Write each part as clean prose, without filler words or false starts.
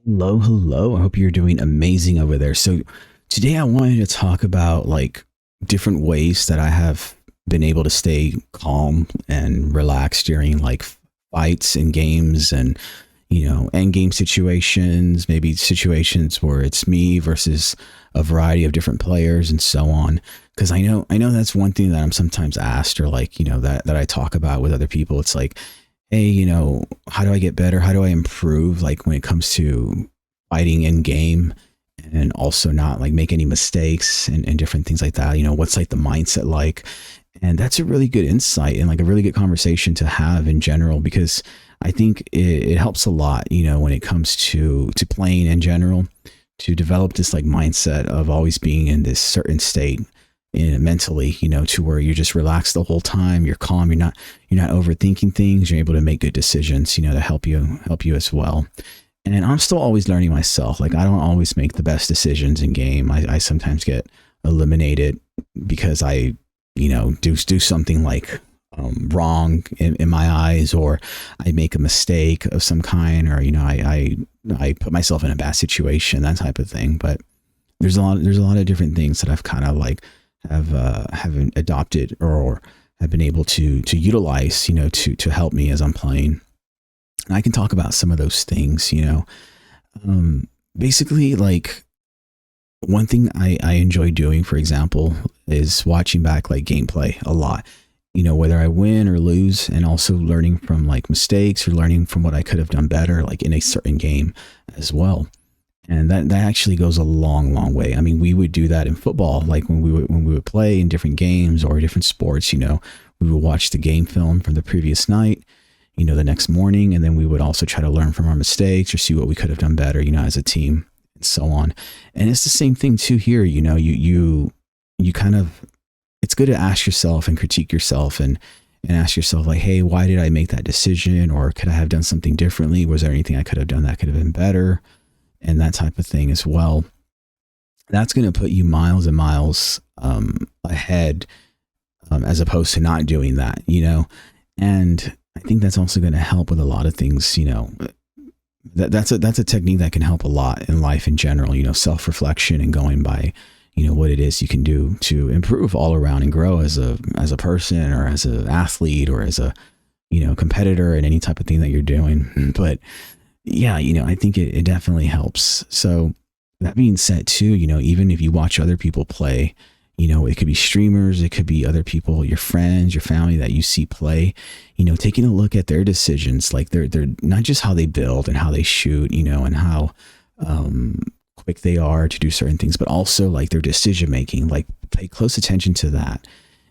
Hello, hello. I hope you're doing amazing over there. So, today I wanted to talk about like different ways that I have been able to stay calm and relaxed during like fights and games and end game situations, maybe situations where it's me versus a variety of different players and so on. Because I know that's one thing that I'm sometimes asked, or like that I talk about with other people. It's like, hey, how do I get better? How do I improve? Like when it comes to fighting in game and also not like make any mistakes and different things like that. What's like the mindset like? And that's a really good insight and like a really good conversation to have in general, because I think it helps a lot, when it comes to playing in general, to develop this like mindset of always being in this certain state mentally, to where you're just relaxed the whole time. You're calm. You're not overthinking things. You're able to make good decisions, to help you as well. And I'm still always learning myself. Like I don't always make the best decisions in game. I sometimes get eliminated because I, do something like wrong in my eyes, or I make a mistake of some kind, or I put myself in a bad situation, that type of thing. But there's a lot of different things that I've kind of like have adopted or have been able to utilize, to help me as I'm playing. And I can talk about some of those things, basically like one thing I enjoy doing, for example, is watching back like gameplay a lot, whether I win or lose, and also learning from like mistakes or learning from what I could have done better, like in a certain game as well. And that actually goes a long, long way. I mean, we would do that in football, like when we would play in different games or different sports, we would watch the game film from the previous night, the next morning, and then we would also try to learn from our mistakes or see what we could have done better, as a team and so on. And it's the same thing too here, you kind of, it's good to ask yourself and critique yourself and ask yourself like, hey, why did I make that decision? Or could I have done something differently? Was there anything I could have done that could have been better? And that type of thing as well. That's going to put you miles and miles ahead, as opposed to not doing that, and I think that's also going to help with a lot of things, that's a technique that can help a lot in life in general, self-reflection and going by, what it is you can do to improve all around and grow as a person, or as an athlete, or as a, competitor in any type of thing that you're doing. But yeah, I think it definitely helps. So that being said too, even if you watch other people play, it could be streamers, it could be other people, your friends, your family that you see play, taking a look at their decisions, like they're not just how they build and how they shoot, and how quick they are to do certain things, but also like their decision making. Like pay close attention to that,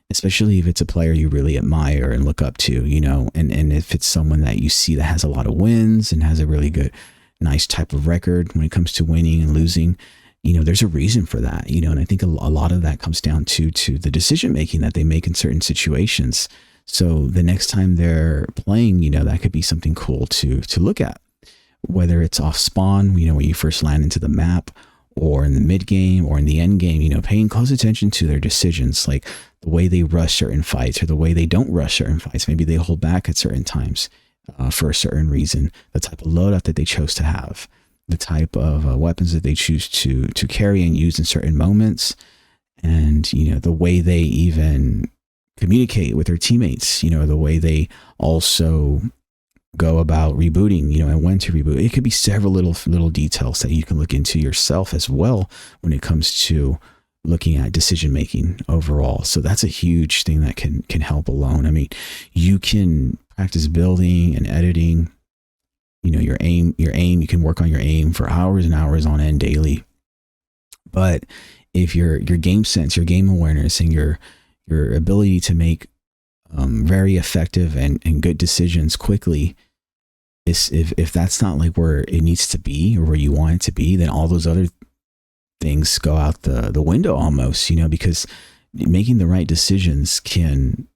especially if it's a player you really admire and look up to, and if it's someone that you see that has a lot of wins and has a really good, nice type of record when it comes to winning and losing, there's a reason for that, and I think a lot of that comes down to the decision making that they make in certain situations. So the next time they're playing, that could be something cool to look at, whether it's off spawn, when you first land into the map, or in the mid game or in the end game, paying close attention to their decisions, like the way they rush certain fights or the way they don't rush certain fights. Maybe they hold back at certain times for a certain reason, the type of loadout that they chose to have, the type of weapons that they choose to carry and use in certain moments, and the way they even communicate with their teammates, the way they also go about rebooting, and when to reboot. It could be several little details that you can look into yourself as well when it comes to looking at decision making overall. So that's a huge thing that can help alone. I mean, you can practice building and editing, your aim, you can work on your aim for hours and hours on end daily. But if your game sense, your game awareness, and your ability to make very effective and good decisions quickly, is if that's not like where it needs to be or where you want it to be, then all those other things go out the window almost, because making the right decisions can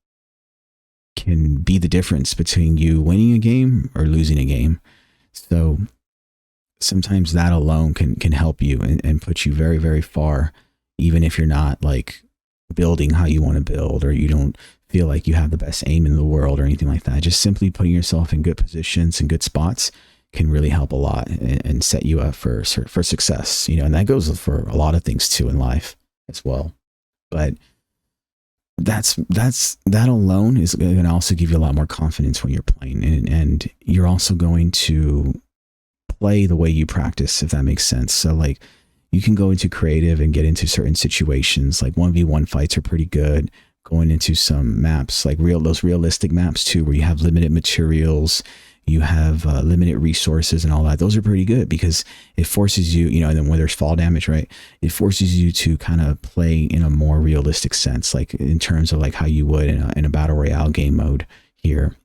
be the difference between you winning a game or losing a game. So sometimes that alone can help you and put you very, very far, even if you're not like building how you want to build, or you don't feel like you have the best aim in the world or anything like that. Just simply putting yourself in good positions and good spots can really help a lot and set you up for success, you know, and that goes for a lot of things too in life as well. But that alone is going to also give you a lot more confidence when you're playing, and you're also going to play the way you practice, if that makes sense. So like you can go into creative and get into certain situations, like 1v1 fights are pretty good. Going into some maps, like those realistic maps too, where you have limited materials, you have limited resources and all that. Those are pretty good because it forces you, you know, and then when there's fall damage, right? It forces you to kind of play in a more realistic sense, like in terms of like how you would in a battle royale game mode here.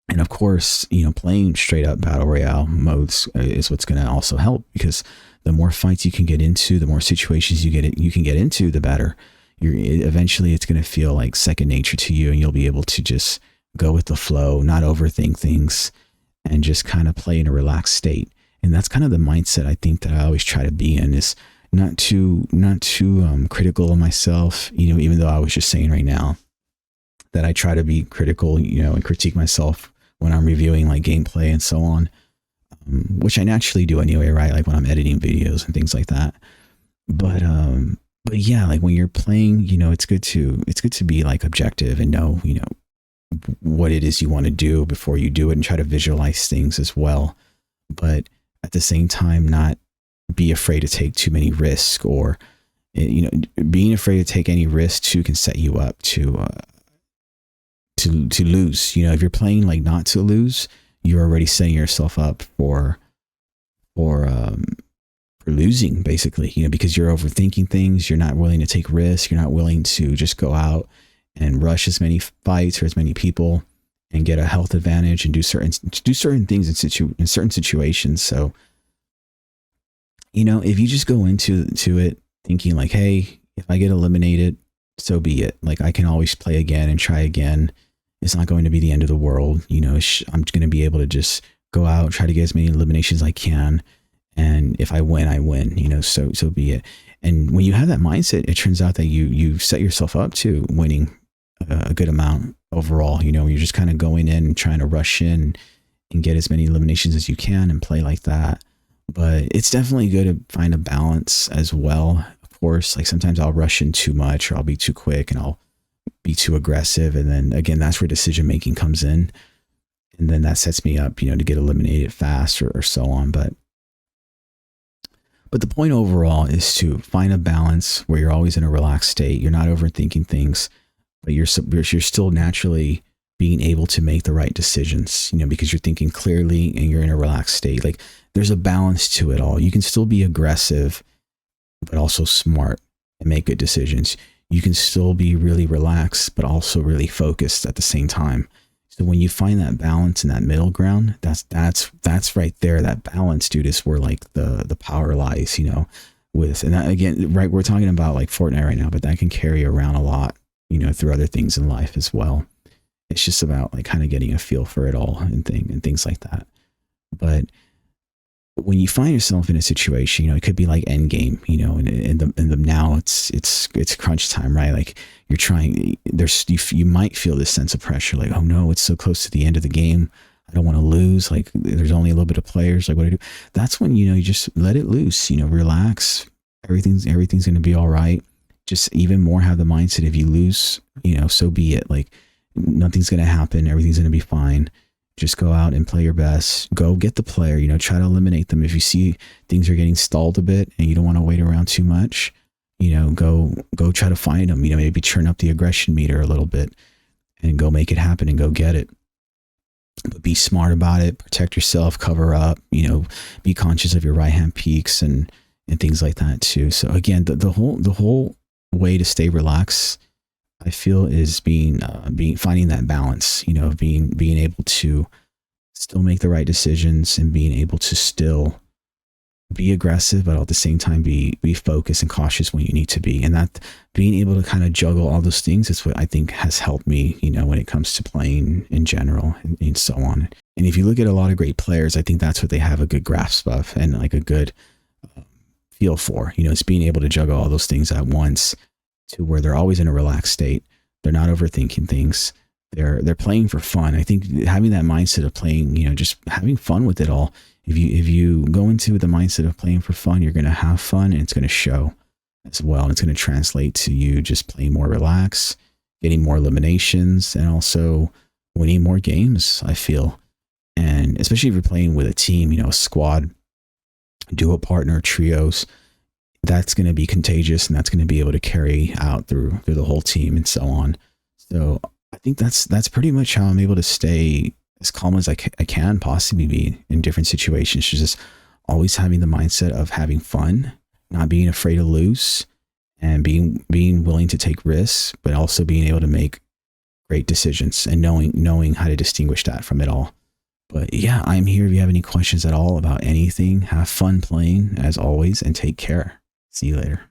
And of course, you know, playing straight up battle royale modes is what's going to also help, because the more fights you can get into, the more situations you can get into, the better. Eventually it's going to feel like second nature to you, and you'll be able to just go with the flow, not overthink things, and just kind of play in a relaxed state. And that's kind of the mindset I think that I always try to be in, is not too critical of myself, you know, even though I was just saying right now that I try to be critical, you know, and critique myself when I'm reviewing like gameplay and so on, which I naturally do anyway, right? Like when I'm editing videos and things like that. But yeah, like when you're playing, you know, it's good to be like objective and know, you know, what it is you want to do before you do it, and try to visualize things as well. But at the same time, not be afraid to take too many risks, or, you know, being afraid to take any risk too can set you up to lose. You know, if you're playing like not to lose, you're already setting yourself up for losing, basically, you know, because you're overthinking things. You're not willing to take risks. You're not willing to just go out and rush as many fights or as many people and get a health advantage and do certain things in certain situations. So, you know, if you just go into it thinking like, hey, if I get eliminated, so be it. Like I can always play again and try again. It's not going to be the end of the world. You know, I'm going to be able to just go out, try to get as many eliminations as I can. And if I win, I win, you know, so be it. And when you have that mindset, it turns out that you set yourself up to winning a good amount overall. You know, you're just kind of going in and trying to rush in and get as many eliminations as you can and play like that. But it's definitely good to find a balance as well. Of course, like sometimes I'll rush in too much, or I'll be too quick and I'll be too aggressive. And then again, that's where decision making comes in. And then that sets me up, you know, to get eliminated fast or so on. But the point overall is to find a balance where you're always in a relaxed state. You're not overthinking things, but you're still naturally being able to make the right decisions, you know, because you're thinking clearly and you're in a relaxed state. Like there's a balance to it all. You can still be aggressive, but also smart and make good decisions. You can still be really relaxed, but also really focused at the same time. So when you find that balance in that middle ground, that's right there. That balance, dude, is where like the power lies, you know, and that, again, right, we're talking about like Fortnite right now, but that can carry around a lot, you know, through other things in life as well. It's just about like kind of getting a feel for it all and things like that. But when you find yourself in a situation, you know, it could be like end game, you know, and the now it's crunch time, right? Like you're trying, you might feel this sense of pressure, like, oh no, it's so close to the end of the game. I don't want to lose. Like there's only a little bit of players. Like what do I do? That's when, you know, you just let it loose, you know, relax. Everything's going to be all right. Just even more have the mindset, if you lose, you know, so be it. Like nothing's going to happen. Everything's going to be fine. Just go out and play your best. Go get the player, you know, try to eliminate them. If you see things are getting stalled a bit and you don't want to wait around too much, you know, go try to find them, you know, maybe turn up the aggression meter a little bit and go make it happen and go get it. But be smart about it, protect yourself, cover up, you know, be conscious of your right hand peaks and things like that too. So again, the whole way to stay relaxed, I feel, is finding that balance, you know, of being able to still make the right decisions and being able to still be aggressive, but at the same time be focused and cautious when you need to be. And that being able to kind of juggle all those things is what I think has helped me, you know, when it comes to playing in general and so on. And if you look at a lot of great players, I think that's what they have a good grasp of and like a good feel for, you know, it's being able to juggle all those things at once to where they're always in a relaxed state. They're not overthinking things. they're playing for fun. I think having that mindset of playing, just having fun with it all. If you go into the mindset of playing for fun, you're going to have fun, and it's going to show as well. And it's going to translate to you just playing more relaxed, getting more eliminations, and also winning more games, I feel. And especially if you're playing with a team, a squad, duo partner, trios, that's going to be contagious, and that's going to be able to carry out through the whole team and so on. So I think that's pretty much how I'm able to stay as calm as I can possibly be in different situations. Just always having the mindset of having fun, not being afraid to lose, and being willing to take risks, but also being able to make great decisions and knowing how to distinguish that from it all. But yeah, I'm here if you have any questions at all about anything. Have fun playing as always, and take care. See you later.